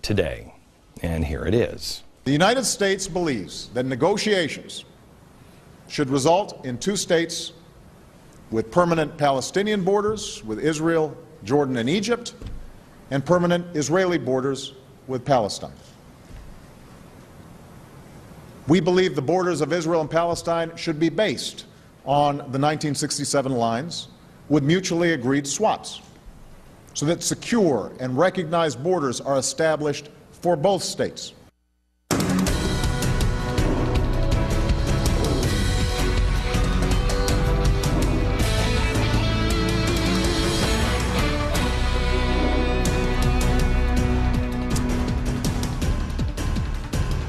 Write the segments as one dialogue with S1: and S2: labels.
S1: today. And here it is.
S2: The United States believes that negotiations should result in two states with permanent Palestinian borders with Israel, Jordan, and Egypt, and permanent Israeli borders with Palestine. We believe the borders of Israel and Palestine should be based on the 1967 lines with mutually agreed swaps, so that secure and recognized borders are established for both states.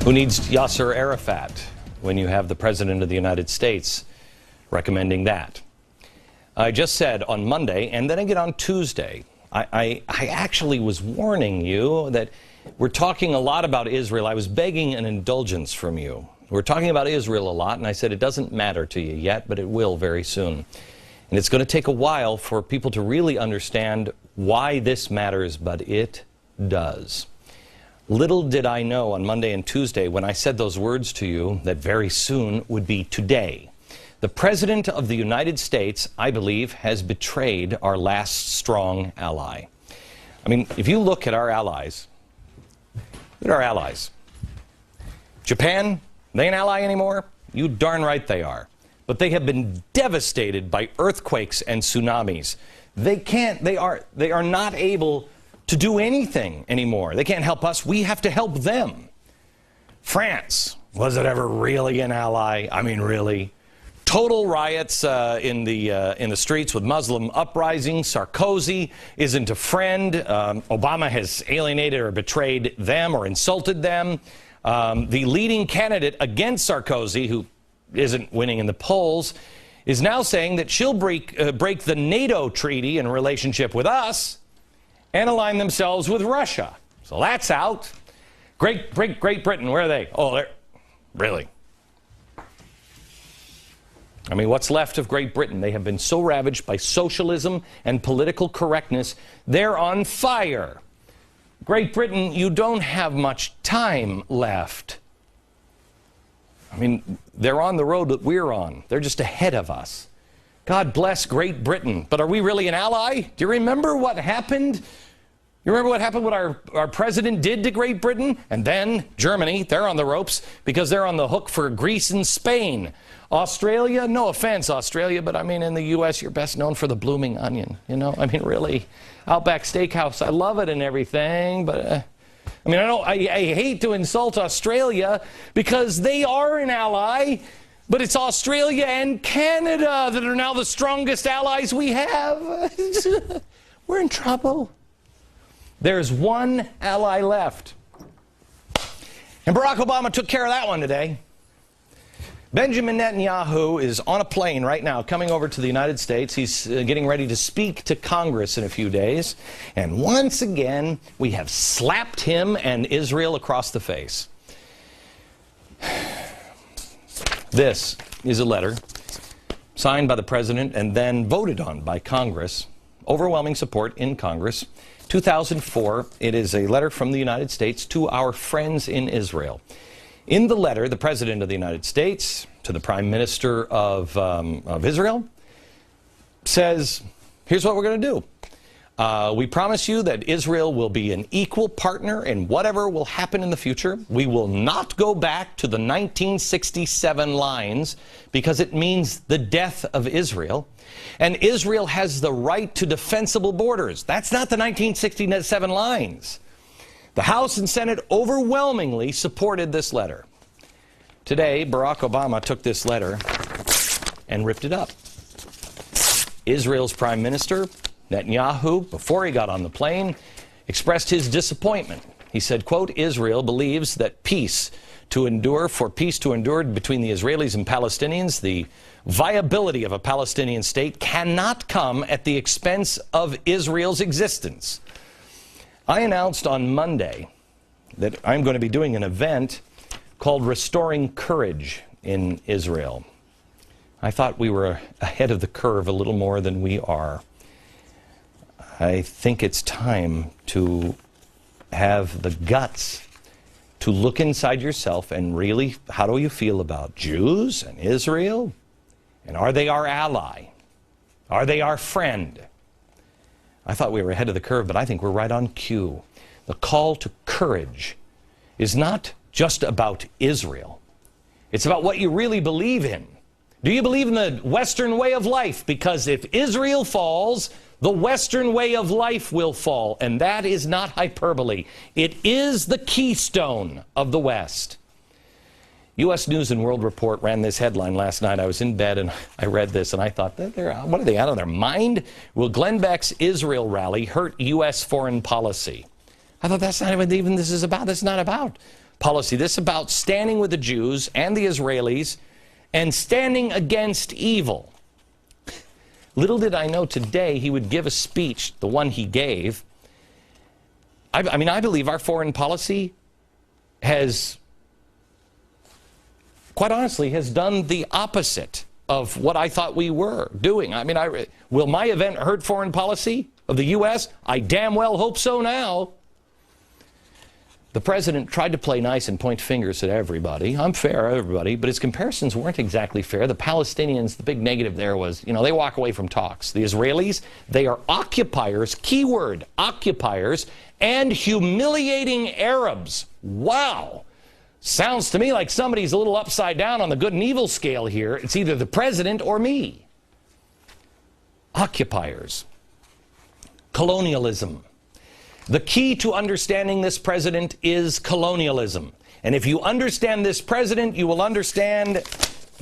S1: Who needs Yasser Arafat when you have the President of the United States recommending that? I just said on Monday, and then again on Tuesday, I actually was warning you that we're talking a lot about Israel. I was begging an indulgence from you. We're talking about Israel a lot, and I said it doesn't matter to you yet, but it will very soon. And it's going to take a while for people to really understand why this matters, but it does. Little did I know on Monday and Tuesday when I said those words to you that very soon would be today. The President of the United States, I believe, has betrayed our last strong ally. I mean, if you look at our allies, Japan, they an ally anymore? You darn right they are. But they have been devastated by earthquakes and tsunamis. They are not able to do anything anymore. They can't help us. We have to help them. France, was it ever really an ally? I mean, really? Total riots in the streets with Muslim uprisings. Sarkozy isn't a friend. Obama has alienated or betrayed them or insulted them. The leading candidate against Sarkozy, who isn't winning in the polls, is now saying that she'll break the NATO treaty in relationship with us and align themselves with Russia. So that's out. Great Britain, where are they? Oh, they're really. I mean, what's left of Great Britain? They have been so ravaged by socialism and political correctness, they're on fire. Great Britain, you don't have much time left. I mean, they're on the road that we're on. They're just ahead of us. God bless Great Britain. But are we really an ally? Do you remember what happened? You remember what happened, what our president did to Great Britain? And then Germany, they're on the ropes because they're on the hook for Greece and Spain. Australia, no offense, Australia, but I mean, in the U.S., you're best known for the blooming onion. You know, I mean, really, Outback Steakhouse, I love it and everything, but I mean, I hate to insult Australia because they are an ally. But it's Australia and Canada that are now the strongest allies we have. We're in trouble. There's one ally left. And Barack Obama took care of that one today. Benjamin Netanyahu is on a plane right now coming over to the United States. He's getting ready to speak to Congress in a few days. And once again, we have slapped him and Israel across the face. This is a letter signed by the President and then voted on by Congress. Overwhelming support in Congress. 2004, it is a letter from the United States to our friends in Israel. In the letter, the President of the United States to the Prime Minister of Israel says, here's what we're going to do. We promise you that Israel will be an equal partner in whatever will happen in the future. We will not go back to the 1967 lines because it means the death of Israel. And Israel has the right to defensible borders. That's not the 1967 lines. The House and Senate overwhelmingly supported this letter. Today, Barack Obama took this letter and ripped it up. Israel's Prime Minister, Netanyahu, before he got on the plane, expressed his disappointment. He said, quote, Israel believes that peace to endure between the Israelis and Palestinians, the viability of a Palestinian state cannot come at the expense of Israel's existence. I announced on Monday that I'm going to be doing an event called Restoring Courage in Israel. I thought we were ahead of the curve a little more than we are. I think it's time to have the guts to look inside yourself and really, how do you feel about Jews and Israel? And are they our ally? Are they our friend? I thought we were ahead of the curve, but I think we're right on cue. The call to courage is not just about Israel. It's about what you really believe in. Do you believe in the Western way of life? Because if Israel falls, the Western way of life will fall. And that is not hyperbole. It is the keystone of the West. U.S. News and World Report ran this headline last night. I was in bed and I read this and I thought, what are they, out of their mind? Will Glenn Beck's Israel rally hurt U.S. foreign policy? I thought that's not even this is about. This is not about policy. This is about standing with the Jews and the Israelis and standing against evil. Little did I know today he would give a speech, the one he gave. I believe our foreign policy has, quite honestly, has done the opposite of what I thought we were doing. Will my event hurt foreign policy of the U.S.? I damn well hope so now. The president tried to play nice and point fingers at everybody. I'm fair, everybody, but his comparisons weren't exactly fair. The Palestinians, the big negative there was, they walk away from talks. The Israelis, they are occupiers, keyword, occupiers, and humiliating Arabs. Wow. Sounds to me like somebody's a little upside down on the good and evil scale here. It's either the president or me. Occupiers. Colonialism. The key to understanding this president is colonialism. And if you understand this president, you will understand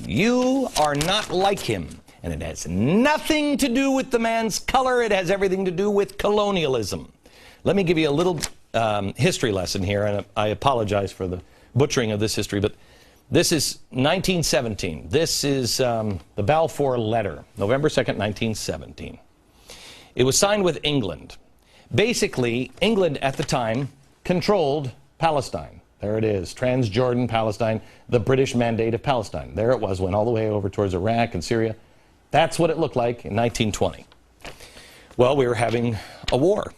S1: you are not like him. And it has nothing to do with the man's color. It has everything to do with colonialism. Let me give you a little history lesson here, and I apologize for the butchering of this history, but this is 1917. This is the Balfour Letter, November 2nd, 1917. It was signed with England. Basically, England at the time controlled Palestine. There it is, Transjordan, Palestine, the British Mandate of Palestine. There it was, went all the way over towards Iraq and Syria. That's what it looked like in 1920. Well, we were having a war.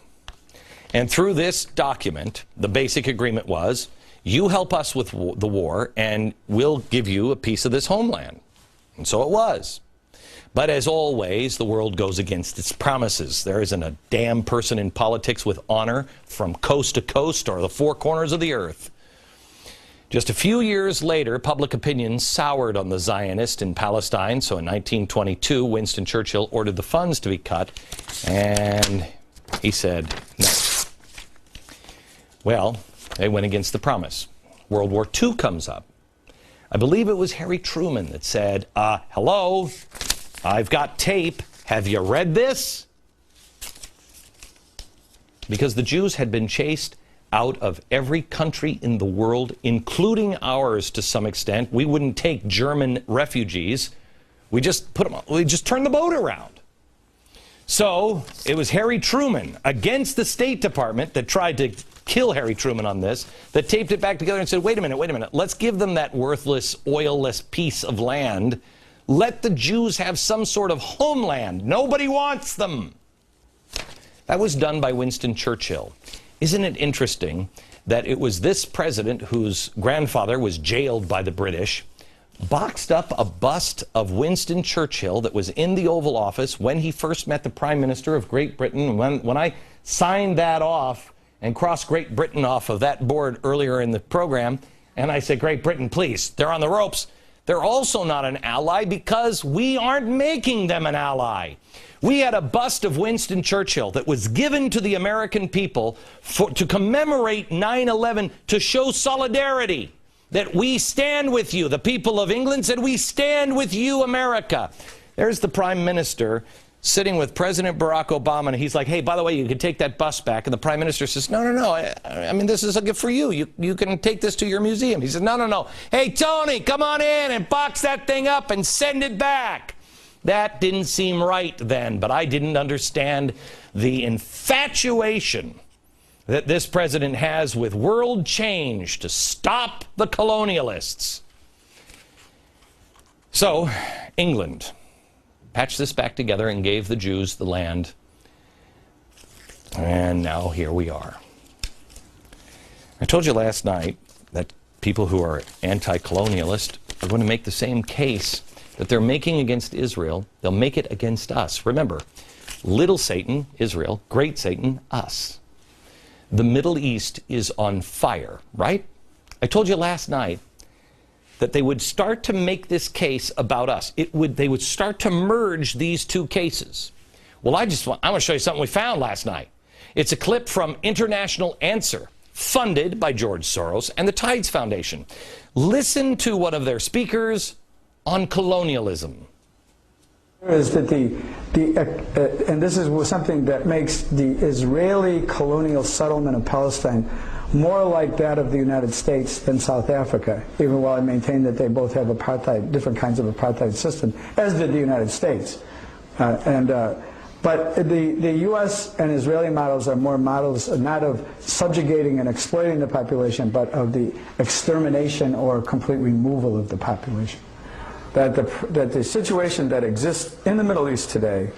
S1: And through this document, the basic agreement was, you help us with the war, and we'll give you a piece of this homeland. And so it was. But as always, the world goes against its promises. There isn't a damn person in politics with honor from coast to coast or the four corners of the earth. Just a few years later, public opinion soured on the Zionists in Palestine. So in 1922, Winston Churchill ordered the funds to be cut, and he said no. Well, they went against the promise. World War II comes up. I believe it was Harry Truman that said, hello, I've got tape. Have you read this? Because the Jews had been chased out of every country in the world, including ours to some extent. We wouldn't take German refugees. We just turned the boat around. So it was Harry Truman against the State Department that tried to kill Harry Truman on this, that taped it back together and said, wait a minute, let's give them that worthless, oilless piece of land. Let the Jews have some sort of homeland. Nobody wants them. That was done by Winston Churchill. Isn't it interesting that it was this president whose grandfather was jailed by the British, boxed up a bust of Winston Churchill that was in the Oval Office when he first met the Prime Minister of Great Britain. When I signed that off and crossed Great Britain off of that board earlier in the program, and I said, Great Britain, please, they're on the ropes. They're also not an ally because we aren't making them an ally. We had a bust of Winston Churchill that was given to the American people to commemorate 9/11, to show solidarity, that we stand with you. The people of England said, we stand with you, America. There's the Prime Minister sitting with President Barack Obama, and he's like, hey, by the way, you can take that bus back. And the Prime Minister says, no, I mean, this is a gift for you. You can take this to your museum. He says, no. Hey, Tony, come on in and box that thing up and send it back. That didn't seem right then, but I didn't understand the infatuation that this president has with world change to stop the colonialists. So, England patched this back together and gave the Jews the land. And now here we are. I told you last night that people who are anti-colonialist are going to make the same case that they're making against Israel. They'll make it against us. Remember, little Satan, Israel, great Satan, us. The Middle East is on fire, right? I told you last night that they would start to make this case about us. They would start to merge these two cases. Well, I want to show you something we found last night. It's a clip from International Answer, funded by George Soros and the Tides Foundation. Listen to one of their speakers on colonialism.
S3: Is that and this is something that makes the Israeli colonial settlement of Palestine more like that of the United States than South Africa, even while I maintain that they both have apartheid, different kinds of apartheid system, as did the United States. But the U.S. and Israeli models are more models not of subjugating and exploiting the population, but of the extermination or complete removal of the population. That the situation that exists in the Middle East today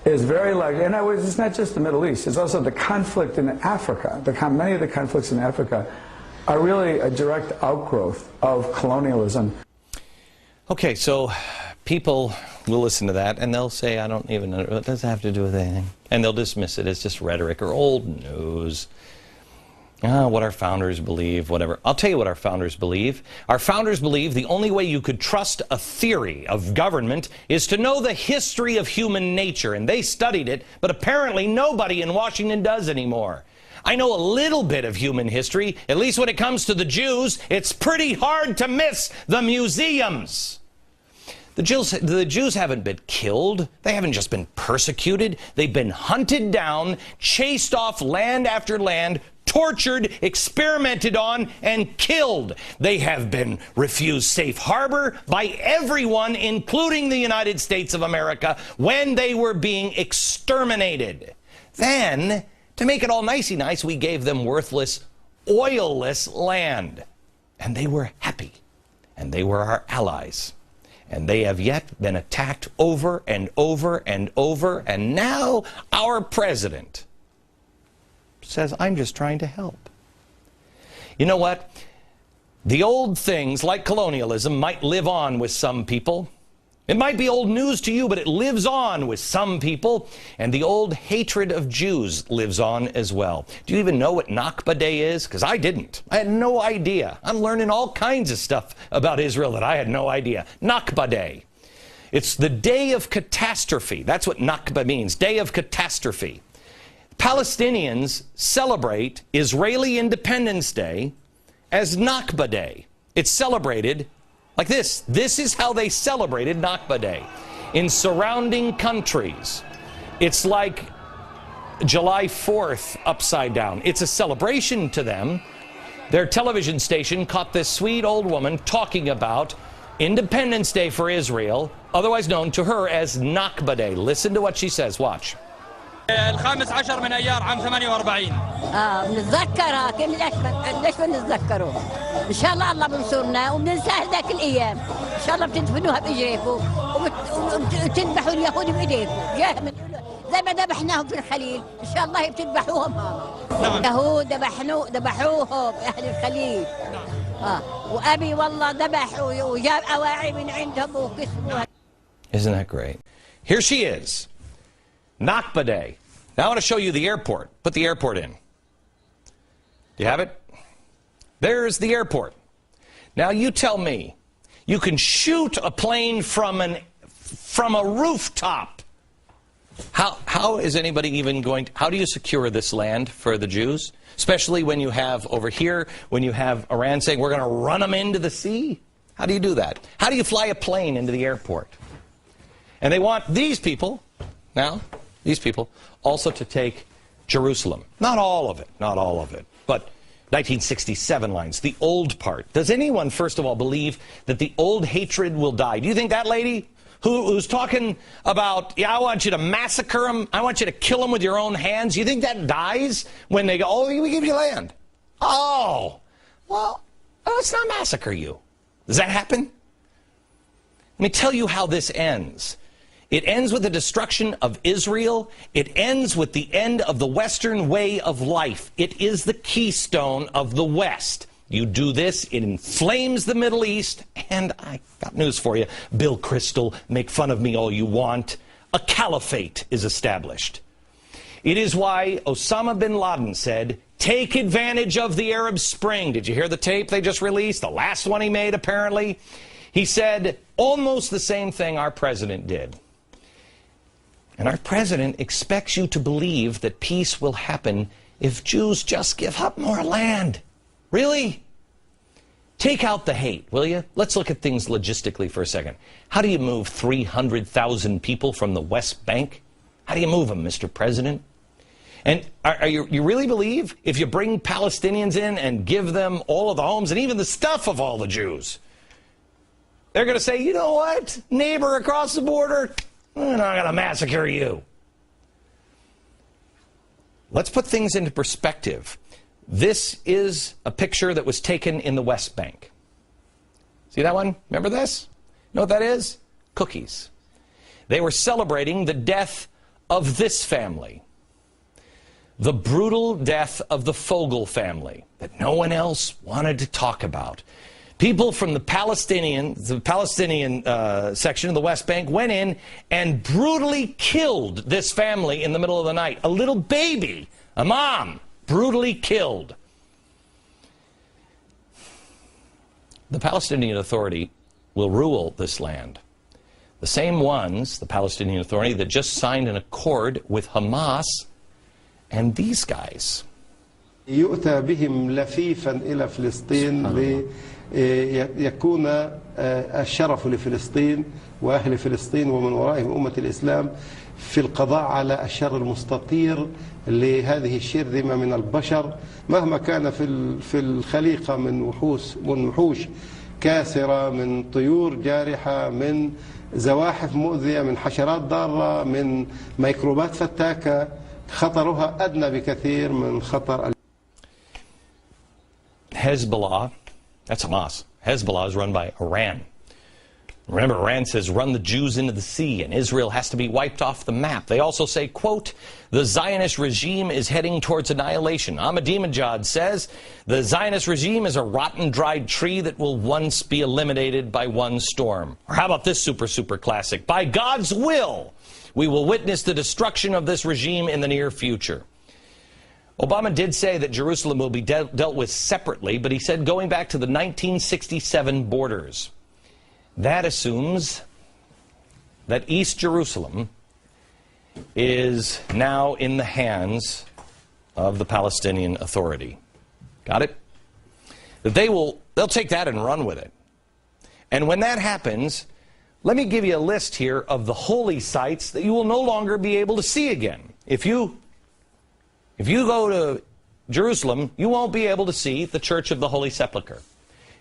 S3: is very likely, and it's not just the Middle East, it's also the conflict in Africa. Many of the conflicts in Africa are really a direct outgrowth of colonialism.
S1: Okay, so people will listen to that and they'll say, I don't even know, it doesn't have to do with anything. And they'll dismiss it as just rhetoric or old news. What our founders believe, whatever. I'll tell you what our founders believe. Our founders believe the only way you could trust a theory of government is to know the history of human nature. And they studied it, but apparently nobody in Washington does anymore. I know a little bit of human history, at least when it comes to the Jews. It's pretty hard to miss the museums. The Jews haven't been killed. They haven't just been persecuted. They've been hunted down, chased off land after land, tortured, experimented on, and killed. They have been refused safe harbor by everyone, including the United States of America, when they were being exterminated. Then, to make it all nicey nice, we gave them worthless, oilless land. And they were happy. And they were our allies. And they have yet been attacked over and over and over. And now our president says, I'm just trying to help. You know what? The old things like colonialism might live on with some people. It might be old news to you, but it lives on with some people. And the old hatred of Jews lives on as well. Do you even know what Nakba Day is? Because I didn't. I had no idea. I'm learning all kinds of stuff about Israel that I had no idea. Nakba Day. It's the day of catastrophe. That's what Nakba means, day of catastrophe. Palestinians celebrate Israeli Independence Day as Nakba Day. It's celebrated like this. This is how they celebrated Nakba Day in surrounding countries. It's like July 4th upside down. It's a celebration to them. Their television station caught this sweet old woman talking about Independence Day for Israel, otherwise known to her as Nakba Day. Listen to what she says. Watch.
S4: ال15 من ايار عام 48 بنتذكرها ليش بنتذكره ان شاء الله الله بنصرنا وبننسى هذاك الايام ان شاء الله بتدفنوها بايديكم وبتذبحوا اليهود بايديكم زي ما ذبحناهم في الخليل ان شاء الله بتذبحوهم اليهود ذبحوهم اهل الخليل وابي والله ذبحوا وجاب اواعي من عندهم وكسبوها.
S1: Isn't that great? Here she is. Nakba Day. Now I want to show you the airport. Put the airport in. Do you have it? There's the airport. Now you tell me, you can shoot a plane from a rooftop. How is anybody even going to, how do you secure this land for the Jews? Especially when you have over here, when you have Iran saying we're going to run them into the sea? How do you do that? How do you fly a plane into the airport? And they want these people, now, these people, also to take Jerusalem. Not all of it, but 1967 lines, the old part. Does anyone, first of all, believe that the old hatred will die? Do you think that lady who's talking about, yeah, I want you to massacre them, I want you to kill them with your own hands, you think that dies when they go, oh, we give you land? Oh, well, let's not massacre you. Does that happen? Let me tell you how this ends. It ends with the destruction of Israel. It ends with the end of the Western way of life. It is the keystone of the West. You do this, it inflames the Middle East, and I got news for you. Bill Kristol, make fun of me all you want. A caliphate is established. It is why Osama bin Laden said, take advantage of the Arab Spring. Did you hear the tape they just released? The last one he made, apparently. He said almost the same thing our president did. And our president expects you to believe that peace will happen if Jews just give up more land. Really? Take out the hate, will you? Let's look at things logistically for a second. How do you move 300,000 people from the West Bank? How do you move them, Mr. President? And you really believe if you bring Palestinians in and give them all of the homes and even the stuff of all the Jews, they're going to say, you know what, neighbor across the border, we're not going to massacre you. Let's put things into perspective. This is a picture that was taken in the West Bank. See that one? Remember this? You know what that is? Cookies. They were celebrating the death of this family. The brutal death of the Fogel family that no one else wanted to talk about. People from the Palestinian section of the West Bank went in and brutally killed this family in the middle of the night. A little baby, a mom, brutally killed. The Palestinian Authority will rule this land. The same ones, the Palestinian Authority, that just signed an accord with Hamas and these guys.
S5: يؤتى بهم لفيفا إلى فلسطين ليكون الشرف لفلسطين وأهل فلسطين ومن ورائهم أمة الإسلام في القضاء على الشر المستطير لهذه الشرذمة من البشر مهما كان في الخليقة من وحوش كاسرة من طيور جارحة من زواحف مؤذية من حشرات ضارة من ميكروبات فتاكة خطرها أدنى بكثير من خطر
S1: Hezbollah, that's Hamas. Hezbollah is run by Iran. Remember, Iran says run the Jews into the sea and Israel has to be wiped off the map. They also say, quote, the Zionist regime is heading towards annihilation. Ahmadinejad says the Zionist regime is a rotten, dried tree that will once be eliminated by one storm. Or how about this super classic? By God's will, we will witness the destruction of this regime in the near future. Obama did say that Jerusalem will be dealt with separately, but he said going back to the 1967 borders. That assumes that East Jerusalem is now in the hands of the Palestinian Authority. Got it? That they'll take that and run with it. And when that happens, let me give you a list here of the holy sites that you will no longer be able to see again. If you go to Jerusalem, you won't be able to see the Church of the Holy Sepulchre.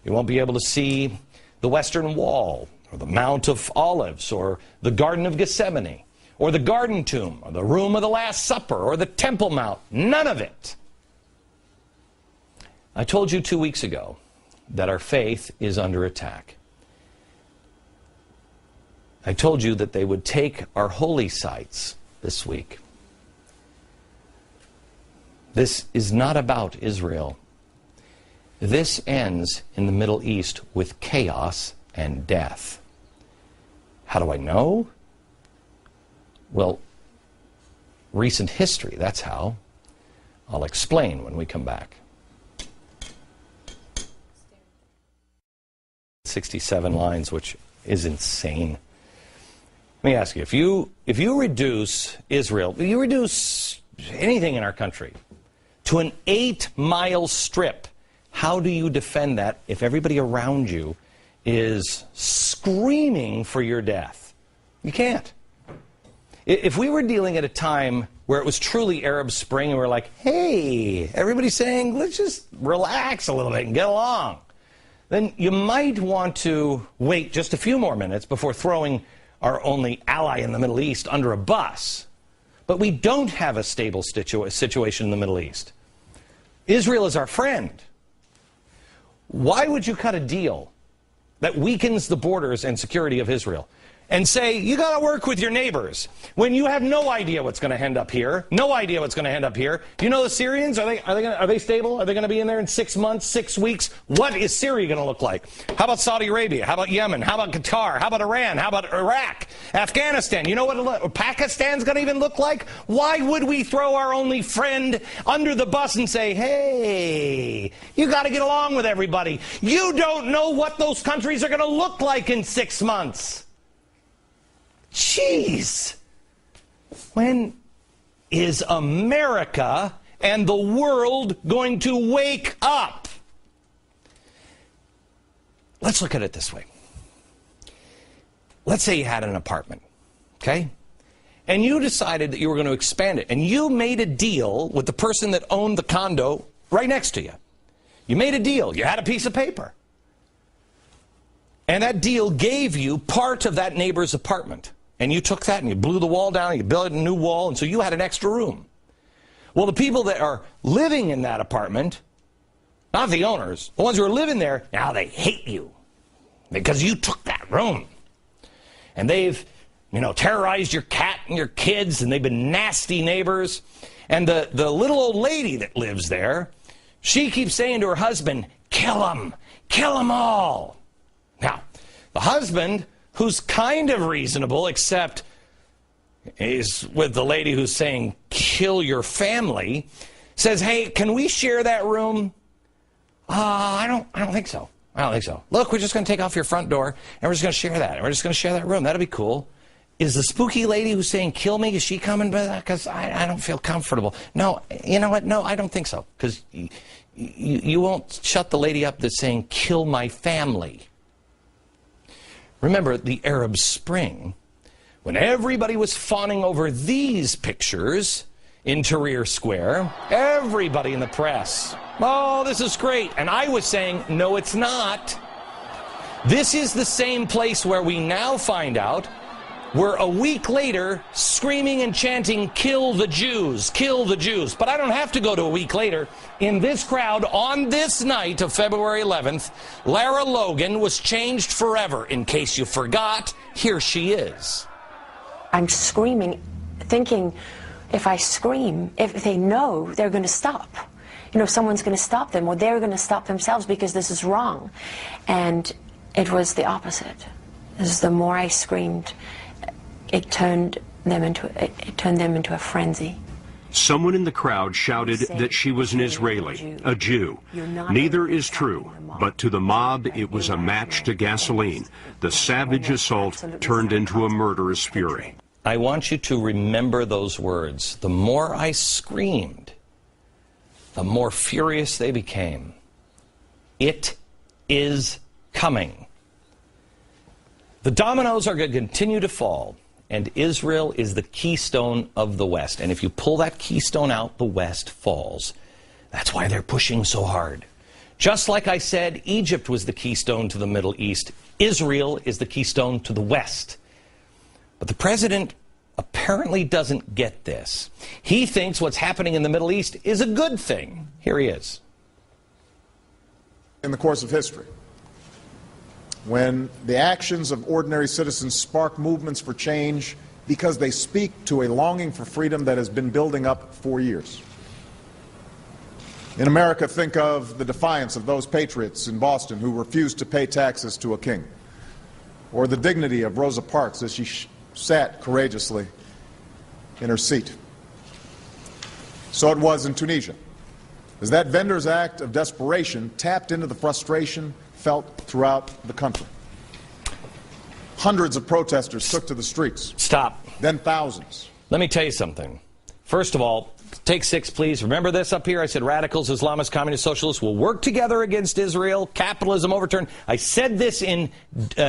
S1: You won't be able to see the Western Wall, or the Mount of Olives, or the Garden of Gethsemane, or the Garden Tomb, or the Room of the Last Supper, or the Temple Mount. None of it. I told you 2 weeks ago that our faith is under attack. I told you that they would take our holy sites this week. This is not about Israel. This ends in the Middle East with chaos and death. How do I know? Well, recent history, that's how. I'll explain when we come back. 67 lines, which is insane. Let me ask you, if you reduce Israel, if you reduce anything in our country to an 8-mile strip, how do you defend that if everybody around you is screaming for your death? You can't. If we were dealing at a time where it was truly Arab Spring and we're like, hey, everybody's saying, let's just relax a little bit and get along, then you might want to wait just a few more minutes before throwing our only ally in the Middle East under a bus. But we don't have a stable situation in the Middle East. Israel is our friend. Why would you cut a deal that weakens the borders and security of Israel? and say, you got to work with your neighbors, when you have no idea what's going to end up here, no idea what's going to end up here. Do you know the Syrians? Are they stable? Are they going to be in there in 6 months, 6 weeks? What is Syria going to look like? How about Saudi Arabia? How about Yemen? How about Qatar? How about Iran? How about Iraq? Afghanistan? You know what Pakistan's going to even look like? Why would we throw our only friend under the bus and say, hey, you got to get along with everybody? You don't know what those countries are going to look like in 6 months. Jeez. When is America and the world going to wake up? Let's look at it this way. Let's say you had an apartment, okay? And you decided that you were going to expand it. And you made a deal with the person that owned the condo right next to you. You made a deal. You had a piece of paper. And that deal gave you part of that neighbor's apartment. And you took that and you blew the wall down and you built a new wall, and so you had an extra room. Well, the people that are living in that apartment, not the owners, the ones who are living there, now they hate you because you took that room. And they've, terrorized your cat and your kids, and they've been nasty neighbors. And the little old lady that lives there, she keeps saying to her husband, kill them all. Now, the husband, who's kind of reasonable, except he's with the lady who's saying, kill your family, says, hey, can we share that room? I don't think so. I don't think so. Look, we're just going to take off your front door, and we're just going to share that. We're just going to share that room. That'll be cool. Is the spooky lady who's saying, kill me, is she coming? Because I don't feel comfortable. No, you know what? No, I don't think so. Because you won't shut the lady up that's saying, kill my family. Remember the Arab Spring, when everybody was fawning over these pictures in Tahrir Square, everybody in the press, oh, this is great. And I was saying, no, it's not. This is the same place where we now find out we're a week later screaming and chanting, kill the Jews, kill the Jews. But I don't have to go to a week later. In this crowd, on this night of February 11th, Lara Logan was changed forever. In case you forgot, here she is.
S6: I'm screaming, thinking, if I scream, if they know, they're going to stop. Someone's going to stop them, or they're going to stop themselves because this is wrong. And it was the opposite. The more I screamed, it turned them into a frenzy.
S7: Someone in the crowd shouted that she was an Israeli, a Jew. Neither is true, but to the mob it was a match to gasoline. The savage assault turned into a murderous fury.
S1: I want you to remember those words. The more I screamed, the more furious they became. It is coming. The dominoes are going to continue to fall. And Israel is the keystone of the West. And if you pull that keystone out, the West falls. That's why they're pushing so hard. Just like I said, Egypt was the keystone to the Middle East. Israel is the keystone to the West. But the president apparently doesn't get this. He thinks what's happening in the Middle East is a good thing. Here he is.
S2: In the course of history, when the actions of ordinary citizens spark movements for change because they speak to a longing for freedom that has been building up for years. In America, think of the defiance of those patriots in Boston who refused to pay taxes to a king, or the dignity of Rosa Parks as she sat courageously in her seat. So it was in Tunisia, as that vendor's act of desperation tapped into the frustration felt throughout the country. Hundreds of protesters took to the streets.
S1: Stop.
S2: Then thousands.
S1: Let me tell you something. First of all, take 6, please. Remember this up here? I said radicals, Islamists, communists, socialists will work together against Israel, capitalism overturned. I said this in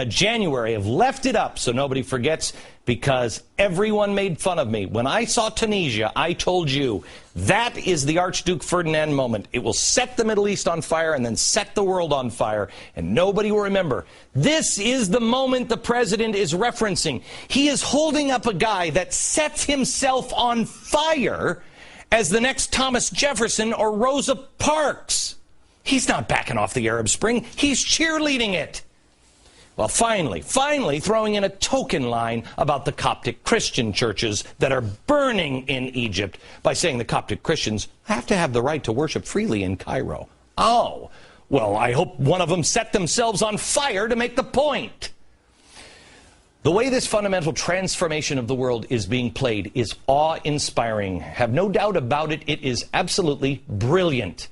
S1: January. I've left it up so nobody forgets because everyone made fun of me. When I saw Tunisia, I told you that is the Archduke Ferdinand moment. It will set the Middle East on fire and then set the world on fire. And nobody will remember. This is the moment the president is referencing. He is holding up a guy that sets himself on fire as the next Thomas Jefferson or Rosa Parks. He's not backing off the Arab Spring. He's cheerleading it. Well, finally throwing in a token line about the Coptic Christian churches that are burning in Egypt by saying the Coptic Christians have to have the right to worship freely in Cairo. Oh, well, I hope one of them set themselves on fire to make the point. The way this fundamental transformation of the world is being played is awe-inspiring. Have no doubt about it, it is absolutely brilliant.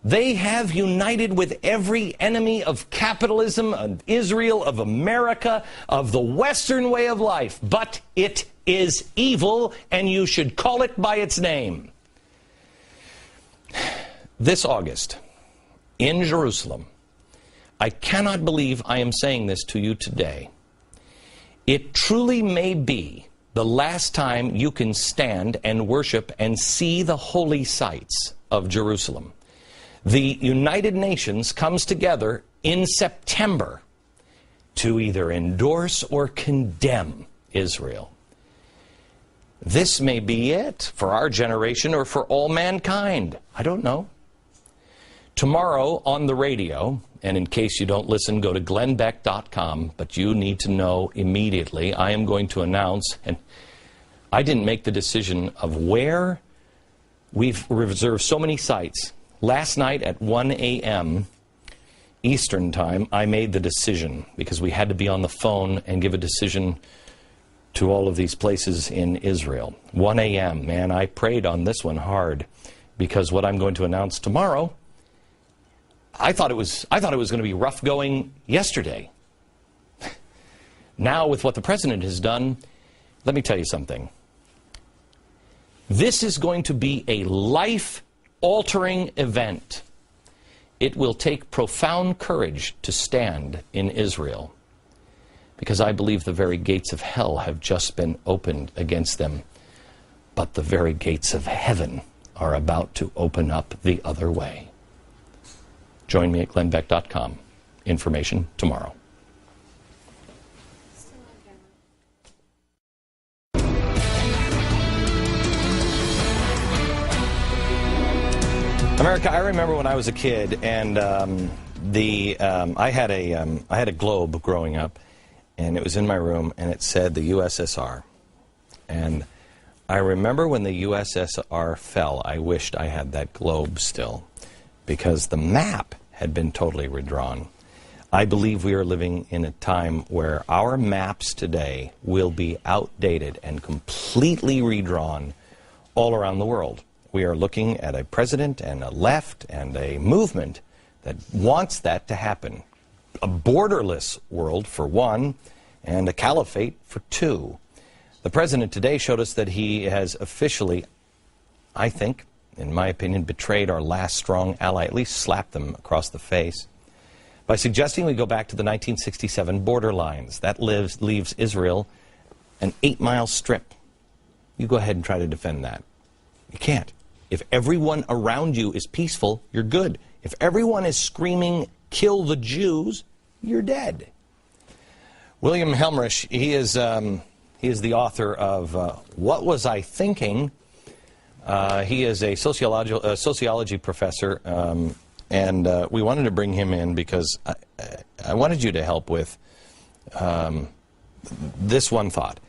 S1: They have united with every enemy of capitalism, of Israel, of America, of the Western way of life. But it is evil, and you should call it by its name. This August, in Jerusalem, I cannot believe I am saying this to you today. It truly may be the last time you can stand and worship and see the holy sites of Jerusalem. The United Nations comes together in September to either endorse or condemn Israel. This may be it for our generation or for all mankind. I don't know. Tomorrow on the radio, and in case you don't listen, go to glennbeck.com, but you need to know immediately, I am going to announce, and I didn't make the decision of where. We've reserved so many sites. Last night at 1 a.m. Eastern Time, I made the decision because we had to be on the phone and give a decision to all of these places in Israel. 1 a.m., man, I prayed on this one hard because what I'm going to announce tomorrow, I thought it was going to be rough going yesterday. Now with what the president has done, let me tell you something. This is going to be a life-altering event. It will take profound courage to stand in Israel, because I believe the very gates of hell have just been opened against them, but the very gates of heaven are about to open up the other way. Join me at glennbeck.com. Information tomorrow. America, I remember when I was a kid, and I had a globe growing up, and it was in my room, and it said the USSR. And I remember when the USSR fell, I wished I had that globe still, because the map had been totally redrawn. I believe we are living in a time where our maps today will be outdated and completely redrawn all around the world. We are looking at a president and a left and a movement that wants that to happen. A borderless world, for one, and a caliphate, for two. The president today showed us that he has officially, I think, in my opinion, betrayed our last strong ally, at least slapped them across the face, by suggesting we go back to the 1967 border lines. That leaves Israel an 8-mile strip. You go ahead and try to defend that. You can't. If everyone around you is peaceful, you're good. If everyone is screaming, kill the Jews, you're dead. William Helmrich, he is the author of What Was I Thinking? He is a sociology professor, and we wanted to bring him in because I wanted you to help with this one thought.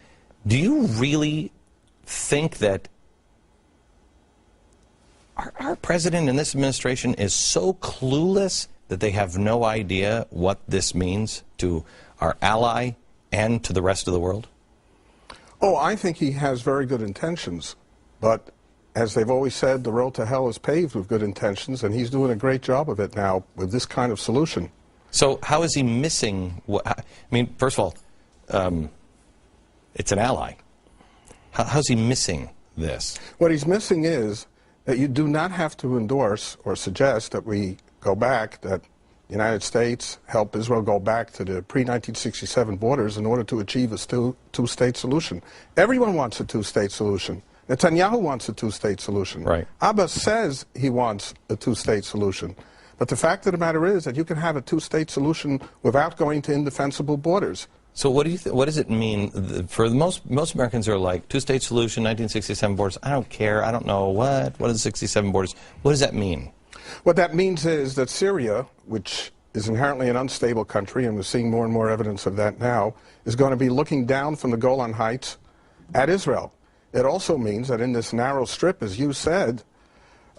S1: Do you really think that our president and this administration is so clueless that they have no idea what this means to our ally and to the rest of the world?
S8: Oh, I think he has very good intentions, but as they've always said, the road to hell is paved with good intentions, and he's doing a great job of it now with this kind of solution.
S1: So how is he missing I mean, first of all, it's an ally. How's he missing this?
S8: What he's missing is that you do not have to endorse or suggest that we go back, that the United States help Israel go back to the pre-1967 borders in order to achieve a two-state solution. Everyone wants a two-state solution. Netanyahu wants a two-state solution.
S1: Right.
S8: Abbas says he wants a two-state solution. But the fact of the matter is that you can have a two-state solution without going to indefensible borders.
S1: So what do you what does it mean for most Americans are like two-state solution, 1967 borders? I don't care. I don't know what is 67 borders. What does that mean?
S8: What that means is that Syria, which is inherently an unstable country, and we're seeing more and more evidence of that now, is going to be looking down from the Golan Heights at Israel. It also means that in this narrow strip, as you said,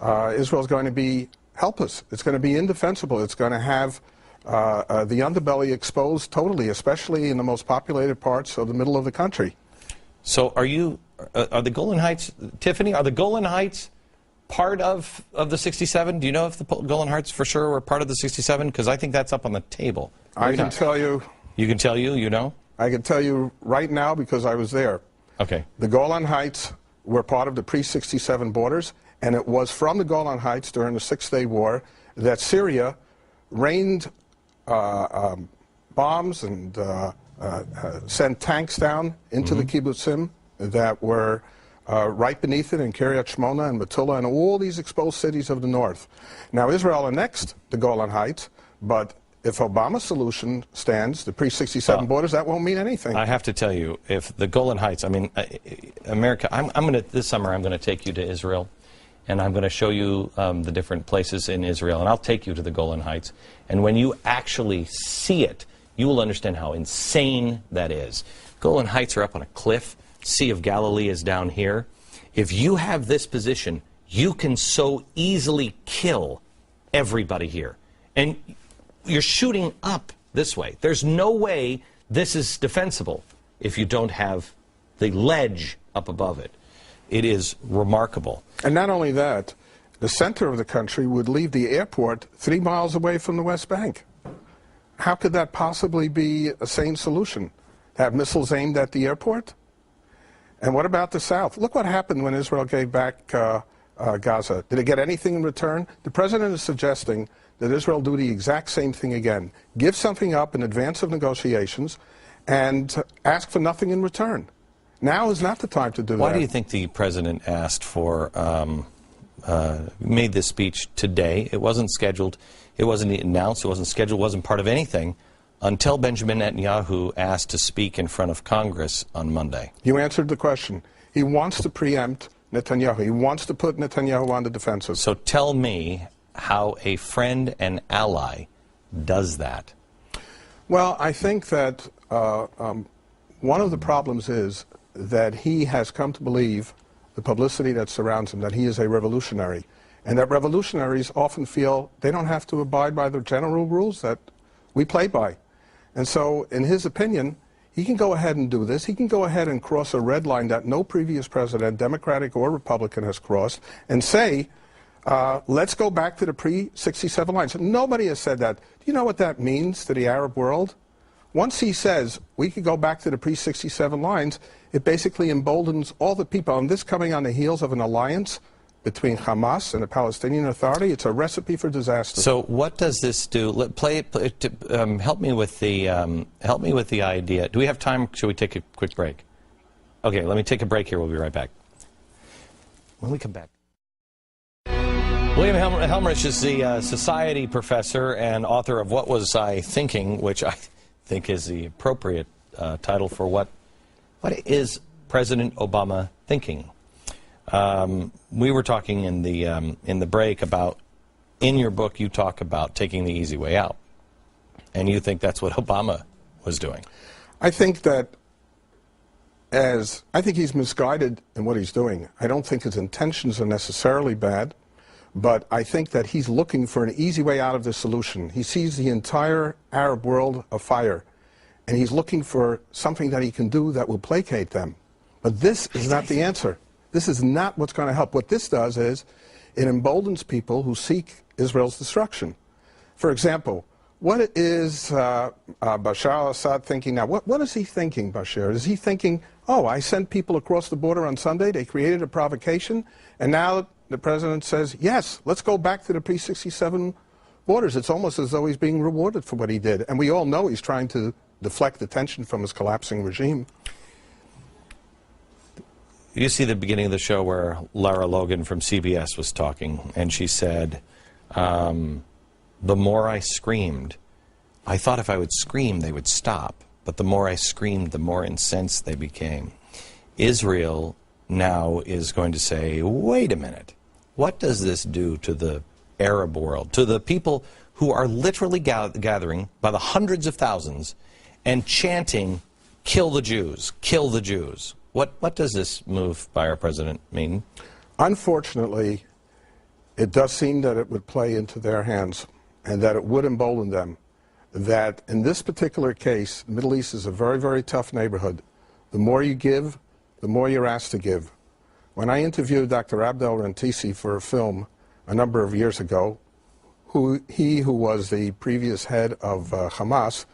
S8: Israel is going to be helpless. It's going to be indefensible. It's going to have the underbelly exposed totally, especially in the most populated parts of the middle of the country.
S1: So are the Golan Heights, Tiffany, are the Golan Heights part of the 67? Do you know if the Golan Heights for sure were part of the 67? Because I think that's up on the table.
S8: I can tell you.
S1: You can tell you know?
S8: I can tell you right now because I was there.
S1: Okay.
S8: The Golan Heights were part of the pre-67 borders, and it was from the Golan Heights during the Six-Day War that Syria rained bombs and sent tanks down into the kibbutzim that were right beneath it in Kiryat Shmona and Metula and all these exposed cities of the north. Now, Israel annexed the Golan Heights, but if Obama's solution stands, the pre-67 borders, that won't mean anything.
S1: I have to tell you, if the Golan Heights, I mean, America, this summer I'm going to take you to Israel, and I'm going to show you the different places in Israel, and I'll take you to the Golan Heights. And when you actually see it, you will understand how insane that is. Golan Heights are up on a cliff. Sea of Galilee is down here. If you have this position, you can so easily kill everybody here. And you're shooting up this way. There's no way this is defensible if you don't have the ledge up above it. It is remarkable.
S8: And not only that, the center of the country would leave the airport 3 miles away from the West Bank. How could that possibly be a sane solution? Have missiles aimed at the airport? And what about the South? Look what happened when Israel gave back Gaza. Did it get anything in return? The president is suggesting that Israel do the exact same thing again. Give something up in advance of negotiations and ask for nothing in return. Now is not the time to do that.
S1: Why do you think the president asked for, made this speech today? It wasn't scheduled, it wasn't announced, it wasn't scheduled, it wasn't part of anything until Benjamin Netanyahu asked to speak in front of Congress on Monday.
S8: You answered the question. He wants to preempt Netanyahu. He wants to put Netanyahu on the defensive.
S1: So tell me how a friend and ally does that.
S8: Well, I think that one of the problems is that he has come to believe the publicity that surrounds him, that he is a revolutionary, and that revolutionaries often feel they don't have to abide by the general rules that we play by. And so, in his opinion, he can go ahead and do this. He can go ahead and cross a red line that no previous president, Democratic or Republican, has crossed, and say, let's go back to the pre-67 lines. Nobody has said that. Do you know what that means to the Arab world? Once he says we could go back to the pre-67 lines, it basically emboldens all the people. And this coming on the heels of an alliance between Hamas and the Palestinian Authority, it's a recipe for disaster.
S1: So what does this do? Help me with the idea. Do we have time? Should we take a quick break? Okay, let me take a break here. We'll be right back. When we come back. William Helmrich is the society professor and author of What Was I Thinking, which I think is the appropriate title for what is President Obama thinking? We were talking in the break about, in your book, you talk about taking the easy way out. And you think that's what Obama was doing.
S8: I think that I think he's misguided in what he's doing. I don't think his intentions are necessarily bad, but I think that he's looking for an easy way out of the solution. He sees the entire Arab world afire, and he's looking for something that he can do that will placate them. But this is not the answer. This is not what's going to help. What this does is it emboldens people who seek Israel's destruction. For example, what is Bashar al-Assad thinking now? What is he thinking, Bashar? Is he thinking, oh, I sent people across the border on Sunday, they created a provocation, and now the president says, yes, let's go back to the pre-67 borders. It's almost as though he's being rewarded for what he did. And we all know he's trying to deflect attention from his collapsing regime.
S1: You see the beginning of the show where Lara Logan from CBS was talking, and she said, the more I screamed, I thought if I would scream, they would stop. But the more I screamed, the more incensed they became. Israel now is going to say, wait a minute, what does this do to the Arab world, to the people who are literally gathering by the hundreds of thousands and chanting, "Kill the Jews, kill the Jews." What does this move by our president mean?
S8: Unfortunately, it does seem that it would play into their hands and that it would embolden them. That in this particular case, the Middle East is a very, very tough neighborhood. The more you give, the more you're asked to give. When I interviewed Dr. Abdel Rantisi for a film a number of years ago, who was the previous head of Hamas,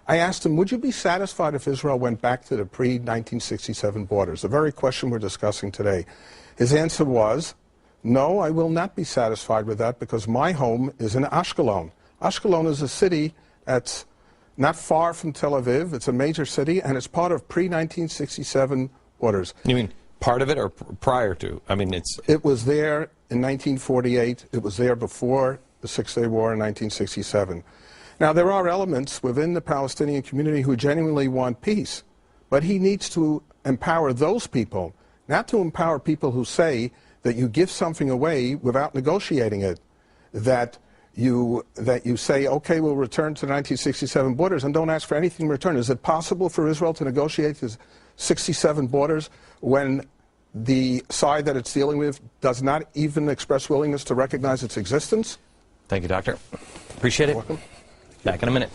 S8: I asked him, would you be satisfied if Israel went back to the pre-1967 borders? The very question we're discussing today. His answer was, no, I will not be satisfied with that because my home is in Ashkelon. Ashkelon is a city that's not far from Tel Aviv. It's a major city, and it's part of pre-1967 borders.
S1: You mean part of it or prior to? I mean,
S8: It was there in 1948. It was there before the Six-Day War in 1967. Now, there are elements within the Palestinian community who genuinely want peace, but he needs to empower those people, not to empower people who say that you give something away without negotiating it, that you say, okay, we'll return to the 1967 borders and don't ask for anything in return. Is it possible for Israel to negotiate the 67 borders when the side that it's dealing with does not even express willingness to recognize its existence?
S1: Thank you, Doctor. Appreciate it.
S8: You're welcome.
S1: Back in a minute.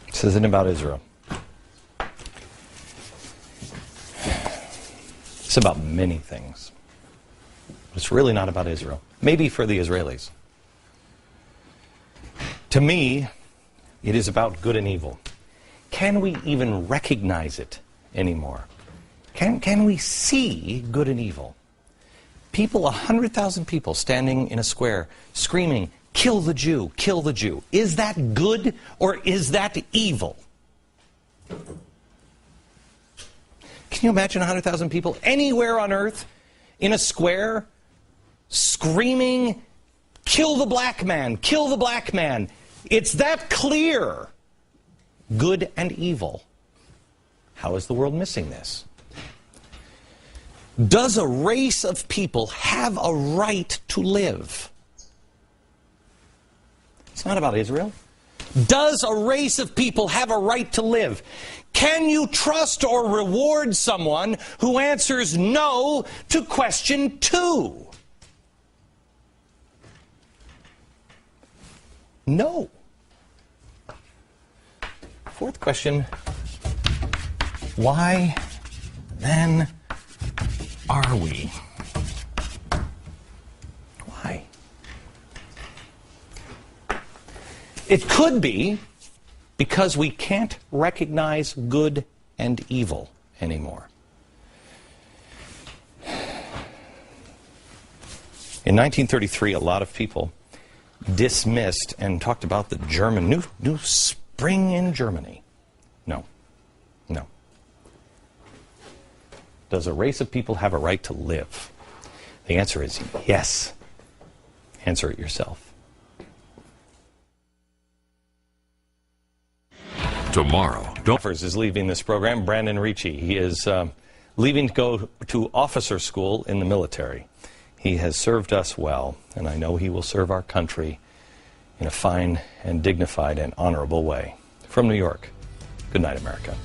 S1: This isn't about Israel. It's about many things. It's really not about Israel. Maybe for the Israelis. To me, it is about good and evil. Can we even recognize it anymore? Can we see good and evil? People, 100,000 people standing in a square screaming, "Kill the Jew, kill the Jew." Is that good or is that evil? Can you imagine 100,000 people anywhere on earth in a square screaming, "Kill the black man, kill the black man"? It's that clear. Good and evil. How is the world missing this? Does a race of people have a right to live? It's not about Israel. Does a race of people have a right to live? Can you trust or reward someone who answers no to question 2? No. Fourth question, why then are we? Why? It could be because we can't recognize good and evil anymore. In 1933, a lot of people dismissed and talked about the German new spring in Germany. No. No. Does a race of people have a right to live? The answer is yes. Answer it yourself.
S9: Tomorrow.
S1: Duffers is leaving this program. Brandon Ricci. He is leaving to go to officer school in the military. He has served us well, and I know he will serve our country in a fine and dignified and honorable way. From New York, good night, America.